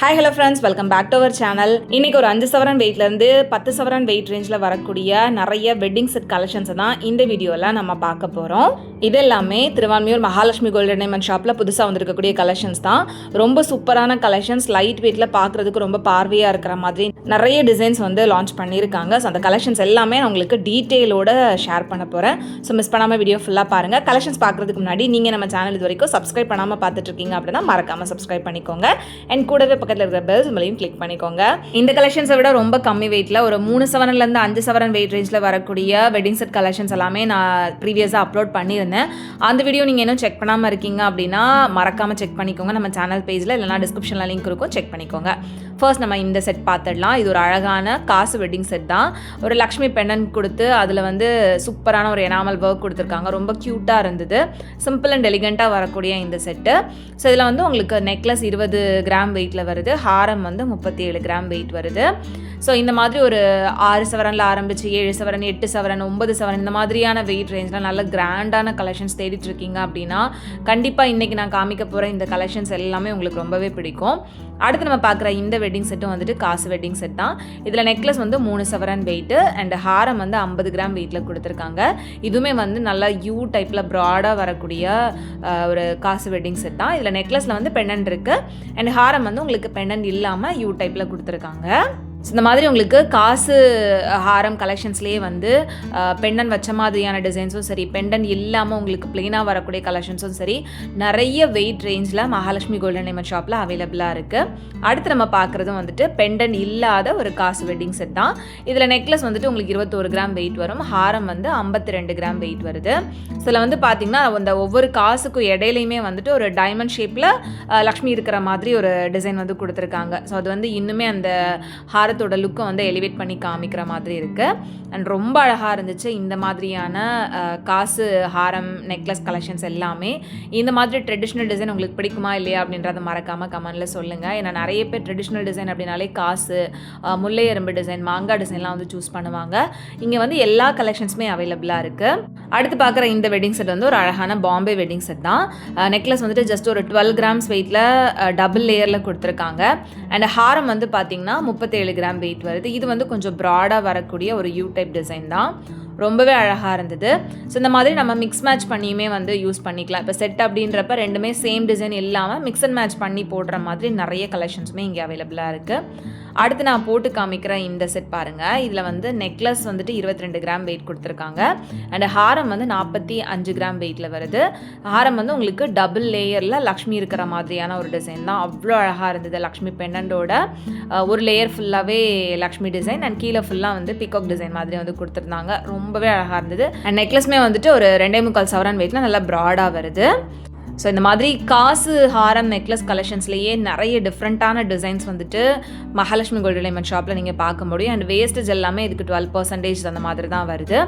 Hi hello friends, welcome back to our channel. இன்னைக்கு ஒரு 5 சவரன் வெயிட்லேருந்து 10 சவரன் வெயிட் ரேஞ்சில் வரக்கூடிய நிறைய வெட்டிங் செட் கலெக்ஷன்ஸை தான் இந்த வீடியோவில் நம்ம பார்க்க போகிறோம். இது எல்லாமே திருவான்மியூர் மகாலட்சுமி கோல்டன் டைமண்ட் ஷாப்பில் புதுசாக வந்திருக்கக்கூடிய கலெக்ஷன்ஸ் தான். ரொம்ப சூப்பரான கலெக்ஷன்ஸ், லைட் வெயிட்டில் பார்க்குறதுக்கு ரொம்ப பார்வையாக இருக்கிற மாதிரி நிறைய டிசைன்ஸ் வந்து லான்ச் பண்ணியிருக்காங்க. ஸோ அந்த கலெக்ஷன்ஸ் எல்லாமே நான் உங்களுக்கு டீட்டெயிலோட ஷேர் பண்ண போகிறேன். ஸோ மிஸ் பண்ணாமல் வீடியோ ஃபுல்லாக பாருங்கள். கலெக்ஷன்ஸ் பார்க்குறதுக்கு முன்னாடி நீங்கள் நம்ம சேனல் இது வரைக்கும் சப்ஸ்கிரைப் பண்ணாமல் பார்த்துட்ருக்கீங்க அப்படின்னா மறக்காமல் சப்ஸ்கிரைப் பண்ணிக்கோங்க. அண்ட் கூடவே பக்கத்தில் இருக்கிற பெல் சிம்பலையும் கிளிக் பண்ணிக்கோங்க. இந்த கலெக்ஷன்ஸை விட ரொம்ப கம்மி வெயிட்ல ஒரு 3 சவரன்லேருந்து 5 சவரன் வெயிட் ரேஞ்சில் வரக்கூடிய வெட்டிங் செட் கலெக்ஷன்ஸ் எல்லாமே நான் ப்ரீவியஸாக அப்லோட் பண்ணியிருந்தேன். அந்த வீடியோ நீங்கள் இன்னும் செக் பண்ணாமல் இருக்கீங்க அப்படின்னா மறக்காமல் செக் பண்ணிக்கோங்க. நம்ம சேனல் பேஜில் இல்லைனா டிஸ்கிரிப்ஷனில் லிங்க் இருக்கும், செக் பண்ணிக்கோங்க. ஃபர்ஸ்ட் நம்ம இந்த செட் பார்த்துடலாம். இது ஒரு அழகான காசு வெட்டிங் செட் தான். ஒரு லக்ஷ்மி பெண்டன்ட் கொடுத்து அதில் வந்து சூப்பரான ஒரு எனாமல் ஒர்க் கொடுத்துருக்காங்க. ரொம்ப க்யூட்டாக இருந்தது. சிம்பிள் அண்ட் எலிகண்ட்டாக வரக்கூடிய இந்த செட்டு. ஸோ இதில் வந்து உங்களுக்கு நெக்லஸ் 20 கிராம் வெயிட்டில் வருது, ஹாரம் வந்து 37 கிராம் வெயிட் வருது. ஸோ இந்த மாதிரி ஒரு 6 சவரனில் ஆரம்பித்து 7 சவரன், 8 சவரன், 9 சவரன் இந்த மாதிரியான வெயிட் ரேஞ்சில் நல்ல கிராண்டான கலெக்ஷன்ஸ் தேடிட்டு இருக்கீங்க அப்படின்னா கண்டிப்பாக இன்றைக்கி நான் காமிக்க போகிற இந்த கலெக்ஷன்ஸ் எல்லாமே உங்களுக்கு ரொம்பவே பிடிக்கும். அடுத்து நம்ம பார்க்குற இந்த வெட்டிங் செட்டும் வந்துட்டு காசு வெட்டிங் செட் தான். இதில் நெக்லஸ் வந்து 3 சவரன் வெயிட்டு அண்ட் ஹாரம் வந்து 50 கிராம் வெயிட்டில் கொடுத்துருக்காங்க. இதுவுமே வந்து நல்லா யூ டைப்பில் ப்ராடாக வரக்கூடிய ஒரு காசு வெட்டிங் செட் தான். இதில் நெக்லஸில் வந்து பெண்டன்ட் இருக்குது அண்ட் ஹாரம் வந்து உங்களுக்கு பெண்டன்ட் இல்லாமல் யூ டைப்பில் கொடுத்துருக்காங்க. ஸோ இந்த மாதிரி உங்களுக்கு காசு ஹாரம் கலெக்ஷன்ஸ்லேயே வந்து பெண்டன் வச்ச மாதிரியான டிசைன்ஸும் சரி, பெண்டன் இல்லாமல் உங்களுக்கு பிளெயினாக வரக்கூடிய கலெக்ஷன்ஸும் சரி, நிறைய வெயிட் ரேஞ்சில் மகாலட்சுமி கோல்டன் டைமண்ட் ஷாப்பில் அவைலபிளாக இருக்குது. அடுத்து நம்ம பார்க்குறதும் வந்துட்டு பெண்டன் இல்லாத ஒரு காசு வெட்டிங் செட் தான். இதில் நெக்லஸ் வந்துட்டு உங்களுக்கு 21 கிராம் வெயிட் வரும், ஹாரம் வந்து 52 கிராம் வெயிட் வருது. ஸோ இதில் வந்து பார்த்திங்கன்னா அந்த ஒவ்வொரு காசுக்கும் இடையிலையுமே வந்துட்டு ஒரு டைமண்ட் ஷேப்பில் லக்ஷ்மி இருக்கிற மாதிரி ஒரு டிசைன் வந்து கொடுத்துருக்காங்க. ஸோ அது வந்து இன்னுமே அந்த ஹார லுக்கை வந்து எலிவேட் பண்ணி காமிக்கிற மாதிரி இருக்குது. அண்ட் ரொம்ப அழகாக இருந்துச்சு இந்த மாதிரியான காசு ஹாரம் நெக்லஸ் கலெக்ஷன்ஸ் எல்லாமே. இந்த மாதிரி ட்ரெடிஷ்னல் டிசைன் உங்களுக்கு பிடிக்குமா இல்லையா அப்படின்றத மறக்காமல் கமெண்டில் சொல்லுங்கள். ஏன்னா நிறைய பேர் ட்ரெடிஷ்னல் டிசைன் அப்படின்னாலே காசு, முல்லை எறும்பு டிசைன், மாங்காய் டிசைன்லாம் வந்து சூஸ் பண்ணுவாங்க. இங்கே வந்து எல்லா கலெக்ஷன்ஸுமே அவைலபிளாக இருக்குது. அடுத்து பார்க்குற இந்த வெட்டிங் செட் வந்து ஒரு அழகான பாம்பே வெட்டிங் செட் தான். நெக்லஸ் வந்துட்டு ஜஸ்ட் ஒரு 12 கிராம்ஸ் வெயிட்டில் டபுள் லேயரில் கொடுத்துருக்காங்க. அண்ட் ஹாரம் வந்து பார்த்திங்கன்னா 37 கிராம் வெயிட் வருது. இது வந்து கொஞ்சம் ப்ராடாக வரக்கூடிய ஒரு யூ டைப் டிசைன் தான். ரொம்பவே அழகாக இருந்தது. ஸோ இந்த மாதிரி நம்ம மிக்ஸ் மேட்ச் பண்ணியுமே வந்து யூஸ் பண்ணிக்கலாம். இப்போ செட் அப்படின்றப்ப ரெண்டுமே சேம் டிசைன் இல்லாமல் மிக்ஸ் அண்ட் மேட்ச் பண்ணி போடுற மாதிரி நிறைய கலெக்ஷன்ஸுமே இங்கே அவைலபிளாக இருக்குது. அடுத்து நான் போட்டு காமிக்கிற இந்த செட் பாருங்கள். இதில் வந்து நெக்லஸ் வந்துட்டு 22 கிராம் வெயிட் கொடுத்துருக்காங்க அண்ட் ஹாரம் வந்து 45 கிராம் வெயிட்டில் வருது. ஹாரம் வந்து உங்களுக்கு டபுள் லேயரில் லக்ஷ்மி இருக்கிற மாதிரியான ஒரு டிசைன் தான். அவ்வளோ அழகாக இருந்தது. லக்ஷ்மி பெண்டண்டோட ஒரு லேயர் ஃபுல்லாகவே லக்ஷ்மி டிசைன் அண்ட் கீழே ஃபுல்லாக வந்து பிகாக் டிசைன் மாதிரி வந்து கொடுத்துருந்தாங்க. ரொம்பவே அழகாக இருந்தது. அண்ட் நெக்லஸ்மே வந்துட்டு ஒரு 2.25 சவரன் வெயிட்டில் நல்லா ப்ராடாக வருது. ஸோ இந்த மாதிரி காசு ஹாரம் நெக்லஸ் கலெக்ஷன்ஸ்லேயே நிறைய டிஃப்ரெண்ட்டான டிசைன்ஸ் வந்துட்டு மகாலட்சுமி கோல்டன் டைமண்ட் ஷாப்பில் நீங்கள் பார்க்க முடியும். அண்ட் வேஸ்டேஜ் எல்லாமே இதுக்கு 12% அந்த மாதிரி தான் வருது.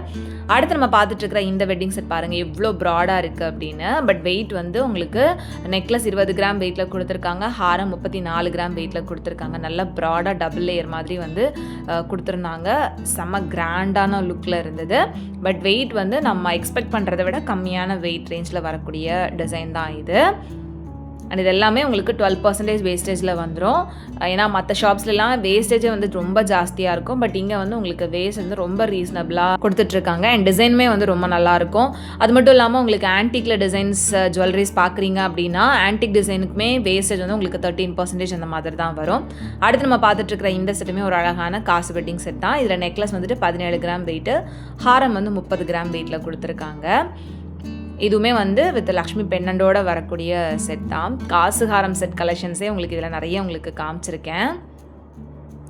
அடுத்து நம்ம பார்த்துட்டு இருக்கிற இந்த வெட்டிங் செட் பாருங்கள் எவ்வளோ ப்ராடாக இருக்குது அப்படின்னு. பட் வெயிட் வந்து உங்களுக்கு நெக்லஸ் 20 கிராம் வெயிட்டில் கொடுத்துருக்காங்க, ஹாரம் 34 கிராம் வெயிட்டில் கொடுத்துருக்காங்க. நல்லா ப்ராடாக டபுள் லேயர் மாதிரி வந்து கொடுத்துருந்தாங்க. செம்ம கிராண்டான லுக்கில் இருந்தது. பட் வெயிட் வந்து நம்ம எக்ஸ்பெக்ட் பண்ணுறதை விட கம்மியான வெயிட் ரேஞ்சில் வரக்கூடிய டிசைன் தான் இது. அண்ட் இது எல்லாமே உங்களுக்கு 12% வேஸ்டேஜில் வந்துடும். ஏன்னா மற்ற ஷாப்ஸ்லாம் வேஸ்டேஜே வந்து ரொம்ப ஜாஸ்தியாக இருக்கும். பட் இங்கே வந்து உங்களுக்கு வேஸ்ட் வந்து ரொம்ப ரீசனபிளாக கொடுத்துட்ருக்காங்க. அண்ட் டிசைனுமே வந்து ரொம்ப நல்லாயிருக்கும். அது மட்டும் இல்லாமல் உங்களுக்கு ஆன்டிக்கில் டிசைன்ஸ் ஜுவல்லரிஸ் பார்க்குறீங்க அப்படின்னா ஆன்டிக் டிசைனுக்குமே வேஸ்டேஜ் வந்து உங்களுக்கு 13% அந்த மாதிரி தான் வரும். அடுத்து நம்ம பார்த்துட்ருக்கிற இந்த செட்டுமே ஒரு அழகான காசு வெட்டிங் செட் தான். இதில் நெக்லஸ் வந்துட்டு 17 கிராம் வெயிட்டு, ஹாரம் வந்து 30 கிராம் வெயிட்டில் கொடுத்துருக்காங்க. இதுவுமே வந்து வித் லக்ஷ்மி பெண்டண்டோட வரக்கூடிய செட் தான். காசு ஹாரம் செட் கலெக்ஷன்ஸே உங்களுக்கு இதில் நிறைய உங்களுக்கு காமிச்சிருக்கேன்.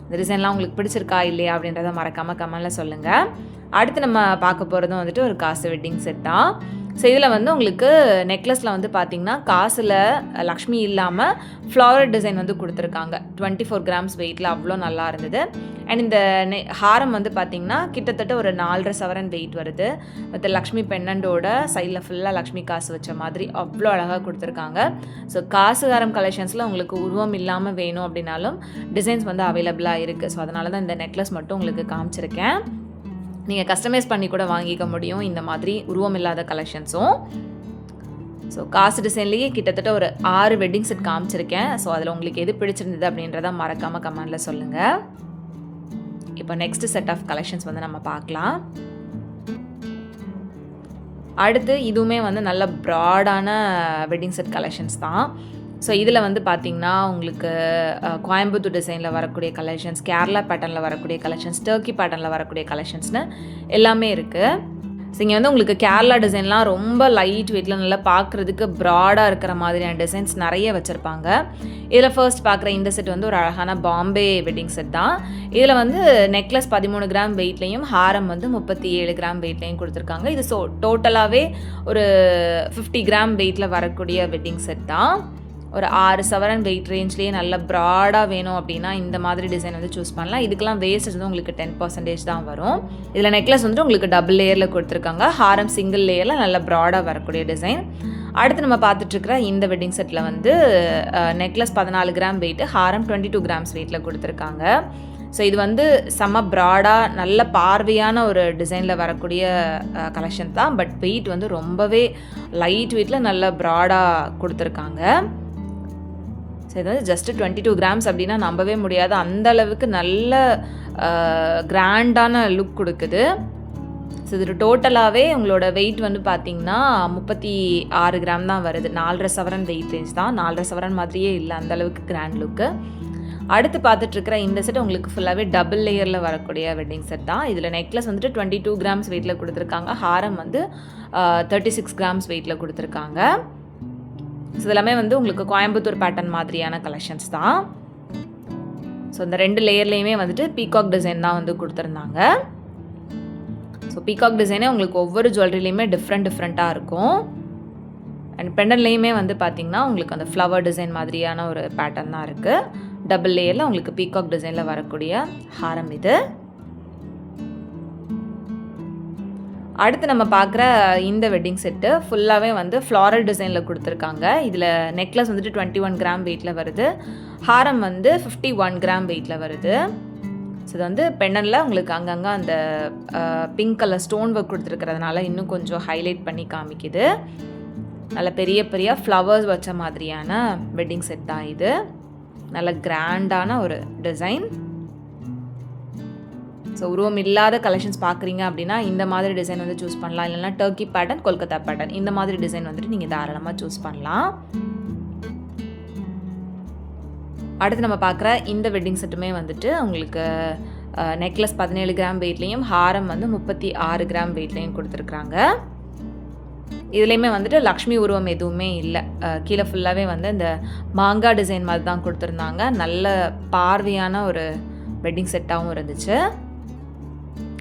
இந்த டிசைன்லாம் உங்களுக்கு பிடிச்சிருக்கா இல்லையா அப்படின்றத மறக்காமல் கமெண்டில் சொல்லுங்கள். அடுத்து நம்ம பார்க்க போகிறதும் வந்துட்டு ஒரு காசு வெட்டிங் செட் தான். ஸோ இதில் வந்து உங்களுக்கு நெக்லஸில் வந்து பார்த்திங்கன்னா காசில் லக்ஷ்மி இல்லாமல் ஃப்ளவர் டிசைன் வந்து கொடுத்துருக்காங்க. 24 கிராம்ஸ் வெயிட்டில் அவ்வளோ நல்லா இருந்தது. அண்ட் இந்த ஹாரம் வந்து பார்த்திங்கன்னா கிட்டத்தட்ட ஒரு 4.5 சவரன் வெயிட் வருது. மற்ற லக்ஷ்மி பெண்டண்டோட சைடில் ஃபுல்லாக லக்ஷ்மி காசு வச்ச மாதிரி அவ்வளோ அழகாக கொடுத்துருக்காங்க. ஸோ காசு ஹாரம் கலெக்ஷன்ஸில் உங்களுக்கு உருவம் இல்லாமல் வேணும் அப்படின்னாலும் டிசைன்ஸ் வந்து அவைலபிளாக இருக்குது. ஸோ அதனால தான் இந்த நெக்லஸ் மட்டும் உங்களுக்கு காமிச்சிருக்கேன். நீங்கள் கஸ்டமைஸ் பண்ணி கூட வாங்கிக்க முடியும் இந்த மாதிரி உருவம் இல்லாத கலெக்ஷன்ஸும். ஸோ காசு டிசைன்லேயே கிட்டத்தட்ட ஒரு 6 வெட்டிங் செட் காமிச்சிருக்கேன். ஸோ அதில் உங்களுக்கு எது பிடிச்சிருந்தது அப்படின்றத மறக்காமல் கமெண்டில் சொல்லுங்கள். இப்போ நெக்ஸ்ட் செட் ஆஃப் கலெக்ஷன்ஸ் வந்து நம்ம பார்க்கலாம். அடுத்து இதுவுமே வந்து நல்ல ப்ராடான வெட்டிங் செட் கலெக்ஷன்ஸ் தான். ஸோ இதில் வந்து பார்த்திங்கன்னா உங்களுக்கு கோயம்புத்தூர் டிசைனில் வரக்கூடிய கலெக்ஷன்ஸ், கேரளா பேட்டர்னில் வரக்கூடிய கலெக்ஷன்ஸ், டர்க்கி பேட்டர்னில் வரக்கூடிய கலெக்ஷன்ஸ்னு எல்லாமே இருக்குது. ஸோ இங்கே வந்து உங்களுக்கு கேரளா டிசைன்லாம் ரொம்ப லைட் வெயிட்டில் நல்லா பார்க்குறதுக்கு ப்ராடாக இருக்கிற மாதிரியான டிசைன்ஸ் நிறைய வச்சுருப்பாங்க. இதில் ஃபர்ஸ்ட் பார்க்குற இந்த செட் வந்து ஒரு அழகான பாம்பே வெட்டிங் செட் தான். இதில் வந்து நெக்லஸ் 13 கிராம் வெயிட்லேயும் ஹாரம் வந்து 37 கிராம் வெயிட்லேயும் கொடுத்துருக்காங்க. இது டோட்டலாகவே ஒரு 50 கிராம் வெயிட்டில் வரக்கூடிய வெட்டிங் செட் தான். ஒரு 6 சவரன் வெயிட் ரேஞ்ச்லேயே நல்ல ப்ராடாக வேணும் அப்படின்னா இந்த மாதிரி டிசைன் வந்து சூஸ் பண்ணலாம். இதுக்கெல்லாம் வேஸ்டேஜ் வந்து உங்களுக்கு 10% தான் வரும். இதில் நெக்லஸ் வந்துட்டு உங்களுக்கு டபுள் லேயரில் கொடுத்துருக்காங்க. ஹாரம் சிங்கிள் லேயரில் நல்ல ப்ராடாக வரக்கூடிய டிசைன். அடுத்து நம்ம பார்த்துட்ருக்கிற இந்த வெட்டிங் செட்டில் வந்து நெக்லஸ் 14 கிராம் வெயிட்டு, ஹாரம் 22 கிராம்ஸ் வெயிட்டில் கொடுத்துருக்காங்க. ஸோ இது வந்து செம்ம ப்ராடாக நல்ல பார்வையான ஒரு டிசைனில் வரக்கூடிய கலெக்ஷன் தான். பட் வெயிட் வந்து ரொம்பவே லைட் வெயிட்டில் நல்ல ப்ராடாக கொடுத்துருக்காங்க. ஸோ இது வந்து ஜஸ்ட்டு 22 கிராம்ஸ் அப்படின்னா நம்பவே முடியாது. அந்த அளவுக்கு நல்ல கிராண்டான லுக் கொடுக்குது. ஸோ இது டோட்டலாகவே உங்களோட வெயிட் வந்து பார்த்திங்கன்னா 36 கிராம் தான் வருது. 4.5 சவரன் வெயிட் ரேஞ்ச் தான். 4.5 சவரன் மாதிரியே இல்லை, அந்தளவுக்கு கிராண்ட் லுக்கு. அடுத்து பார்த்துட்ருக்கிற இந்த செட் உங்களுக்கு ஃபுல்லாகவே டபுள் லேயரில் வரக்கூடிய வெட்டிங் செட் தான். இதில் நெக்லஸ் வந்துட்டு 22 கிராம்ஸ் வெயிட்டில் கொடுத்துருக்காங்க. ஹாரம் வந்து 36 கிராம்ஸ் வெயிட்டில் கொடுத்துருக்காங்க. ஸோ இதெல்லாமே வந்து உங்களுக்கு கோயம்புத்தூர் பேட்டர்ன் மாதிரியான கலெக்ஷன்ஸ் தான். ஸோ இந்த 2 லேயர்லேயுமே வந்துட்டு பீகாக் டிசைன் தான் வந்து கொடுத்துருந்தாங்க. ஸோ பீகாக் டிசைனே உங்களுக்கு ஒவ்வொரு ஜுவல்லரிலையுமே டிஃப்ரெண்ட்டாக இருக்கும். அண்ட் பெண்டன்லேயுமே வந்து பார்த்திங்கன்னா உங்களுக்கு அந்த ஃப்ளவர் டிசைன் மாதிரியான ஒரு பேட்டர்ன் தான் இருக்குது. டபுள் லேயரில் உங்களுக்கு பீகாக் டிசைனில் வரக்கூடிய ஹாரம் இது. அடுத்து நம்ம பார்க்குற இந்த வெட்டிங் செட்டு ஃபுல்லாகவே வந்து ஃப்ளாரல் டிசைனில் கொடுத்துருக்காங்க. இதில் நெக்லஸ் வந்துட்டு 21 கிராம் வெயிட்டில் வருது. ஹாரம் வந்து 51 கிராம் வெயிட்டில் வருது. ஸோ இது வந்து பெண்டனில் உங்களுக்கு அங்கங்கே அந்த பிங்க் கலர் ஸ்டோன் ஒர்க் கொடுத்துருக்கிறதுனால இன்னும் கொஞ்சம் ஹைலைட் பண்ணி காமிக்குது. நல்ல பெரிய பெரிய ஃப்ளவர்ஸ் வச்ச மாதிரியான வெட்டிங் செட் தான் இது. நல்ல கிராண்டான ஒரு டிசைன். ஸோ உருவம் இல்லாத கலெக்ஷன்ஸ் பார்க்குறீங்க அப்படின்னா இந்த மாதிரி டிசைன் வந்து சூஸ் பண்ணலாம். இல்லைன்னா டர்க்கி பேட்டர்ன், கொல்கத்தா பேட்டர்ன், இந்த மாதிரி டிசைன் வந்துட்டு நீங்கள் தாராளமாக சூஸ் பண்ணலாம். அடுத்து நம்ம பார்க்குற இந்த வெட்டிங் செட்டுமே வந்துட்டு உங்களுக்கு நெக்லஸ் 17 கிராம் வெயிட்லேயும் ஹாரம் வந்து 36 கிராம் வெயிட்லேயும் கொடுத்துருக்குறாங்க. இதுலேயுமே வந்துட்டு லக்ஷ்மி உருவம் எதுவுமே இல்லை. கீழே ஃபுல்லாகவே வந்து இந்த மாங்காய் டிசைன் மாதிரி தான் கொடுத்துருந்தாங்க. நல்ல பார்வையான ஒரு வெட்டிங் செட்டாகவும் இருந்துச்சு.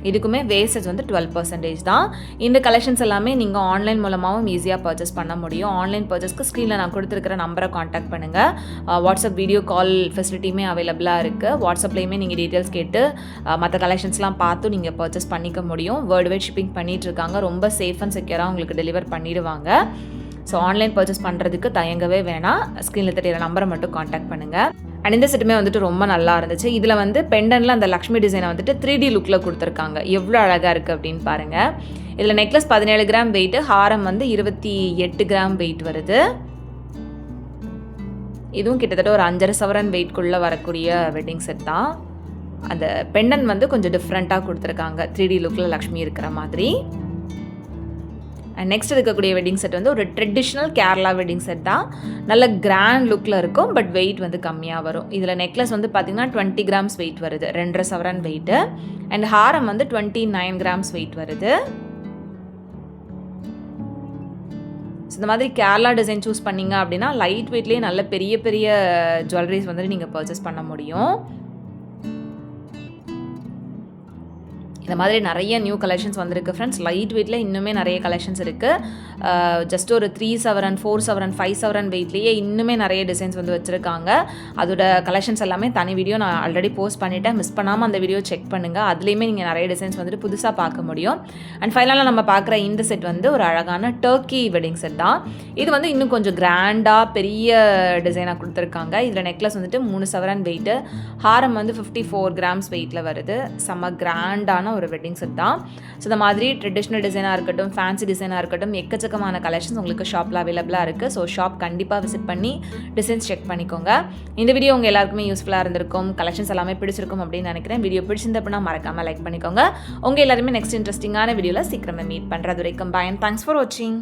இதுக்குமே வேஸ்டேஜ் வந்து 12% தான். இந்த கலெக்ஷன்ஸ் எல்லாமே நீங்கள் ஆன்லைன் மூலமாகவும் ஈஸியாக பர்ச்சேஸ் பண்ண முடியும். ஆன்லைன் பர்ச்சேஸ்க்கு ஸ்க்ரீனில் நான் கொடுத்துருக்கிற நம்பரை காண்டாக்ட் பண்ணுங்கள். வாட்ஸ்அப் வீடியோ கால் ஃபெசிலிட்டியுமே அவைலபிளாக இருக்குது. வாட்ஸ்அப்லேயுமே நீங்கள் டீட்டெயில்ஸ் கேட்டு மற்ற கலெக்ஷன்ஸ்லாம் பார்த்து நீங்கள் பர்ச்சேஸ் பண்ணிக்க முடியும். வேர்ல்டு வைட் ஷிப்பிங் பண்ணிகிட்ருக்காங்க. ரொம்ப சேஃப் அண்ட் செக்யூராக உங்களுக்கு டெலிவர் பண்ணிடுவாங்க. ஸோ ஆன்லைன் பர்ச்சேஸ் பண்ணுறதுக்கு தயங்கவே வேணாம். ஸ்க்ரீனில் தெரியிற நம்பரை மட்டும் காண்டாக்ட் பண்ணுங்கள். அண்ட் இந்த செட்டுமே வந்துட்டு ரொம்ப நல்லா இருந்துச்சு. இதில் வந்து பெண்டனில் அந்த லக்ஷ்மி டிசைனை வந்துட்டு 3D லுக்கில் கொடுத்துருக்காங்க. எவ்வளோ அழகாக இருக்குது அப்படின்னு பாருங்கள். இதில் நெக்லஸ் 17 கிராம் வெயிட்டு, ஹாரம் வந்து 28 கிராம் வெயிட் வருது. இதுவும் கிட்டத்தட்ட ஒரு 5.5 சவரன் வெயிட்குள்ளே வரக்கூடிய வெட்டிங் செட் தான். அந்த பெண்டன் வந்து கொஞ்சம் டிஃப்ரெண்ட்டாக கொடுத்துருக்காங்க. 3D லுக்கில் லக்ஷ்மி இருக்கிற மாதிரி. அண்ட் நெக்ஸ்ட் இருக்கக்கூடிய வெட்டிங் செட் வந்து ஒரு ட்ரெடிஷ்னல் கேரளா வெட்டிங் செட் தான். நல்ல கிராண்ட் லுக்கில் இருக்கும். பட் வெயிட் வந்து கம்மியாக வரும். இதில் நெக்லஸ் வந்து பார்த்திங்கன்னா 20 கிராம்ஸ் வெயிட் வருது, 2.5 சவரன் வெயிட்டு. அண்ட் ஹாரம் வந்து 29 கிராம்ஸ் வெயிட் வருது. இந்த மாதிரி கேரளா டிசைன் சூஸ் பண்ணிங்க அப்படின்னா லைட் வெயிட்லேயே நல்ல பெரிய பெரிய ஜுவல்லரிஸ் வந்து நீங்கள் பர்ச்சேஸ் பண்ண முடியும். இந்த மாதிரி நிறைய நியூ கலெக்ஷன்ஸ் வந்திருக்கு ஃப்ரெண்ட்ஸ். லைட் வெயிட்டில் இன்னுமே நிறைய கலெக்ஷன்ஸ் இருக்குது. ஜஸ்ட் ஒரு 3 சவரன், 4 சவரன், 5 சவரன் வெயிட்லேயே இன்னுமே நிறைய டிசைன்ஸ் வந்து வச்சுருக்காங்க. அதோட கலெக்ஷன்ஸ் எல்லாமே தனி வீடியோ நான் ஆல்ரெடி போஸ்ட் பண்ணிவிட்டேன். மிஸ் பண்ணாமல் அந்த வீடியோ செக் பண்ணுங்கள். அதுலேயுமே நீங்கள் நிறைய டிசைன்ஸ் வந்துட்டு புதுசாக பார்க்க முடியும். அண்ட் ஃபைனலாக நம்ம பார்க்குற இந்த செட் வந்து ஒரு அழகான டர்க்கி வெட்டிங் செட் தான். இது வந்து இன்னும் கொஞ்சம் கிராண்டாக பெரிய டிசைனாக கொடுத்துருக்காங்க. இதில் நெக்லஸ் வந்துட்டு 3 சவரன் வெயிட்டு, ஹாரம் வந்து 54 கிராம்ஸ் வெயிட்டில் வருது. செம்ம கிராண்டான ஒரு வெட்டிங் செட் தான். ஸோ இந்த மாதிரி ட்ரெடிஷ்னல் டிசைனாக இருக்கட்டும், ஃபேன்சி டிசைனாக இருக்கட்டும், எக்கச்சக்கமான கலெக்ஷன்ஸ் உங்களுக்கு ஷாப்பில் அவைலபிளாக இருக்குது. ஸோ ஷாப் கண்டிப்பாக விசிட் பண்ணி டிசைன்ஸ் செக் பண்ணிக்கோங்க. இந்த வீடியோ உங்கள் எல்லாருக்குமே யூஸ்ஃபுல்லாக இருந்திருக்கும், கலெக்ஷன்ஸ் எல்லாமே பிடிச்சிருக்கும் அப்படின்னு நினைக்கிறேன். வீடியோ பிடிச்சிருந்த அப்படின்னா மறக்காமல் லைக் பண்ணிக்கோங்க. உங்கள் எல்லாருமே நெக்ஸ்ட் இன்ட்ரெஸ்டிங்கான வீடியோவில் சீக்கிரமே மீட் பண்ணுறது வரைக்கும் பாய் அண்ட் தேங்க்ஸ் ஃபார் வாட்சிங்.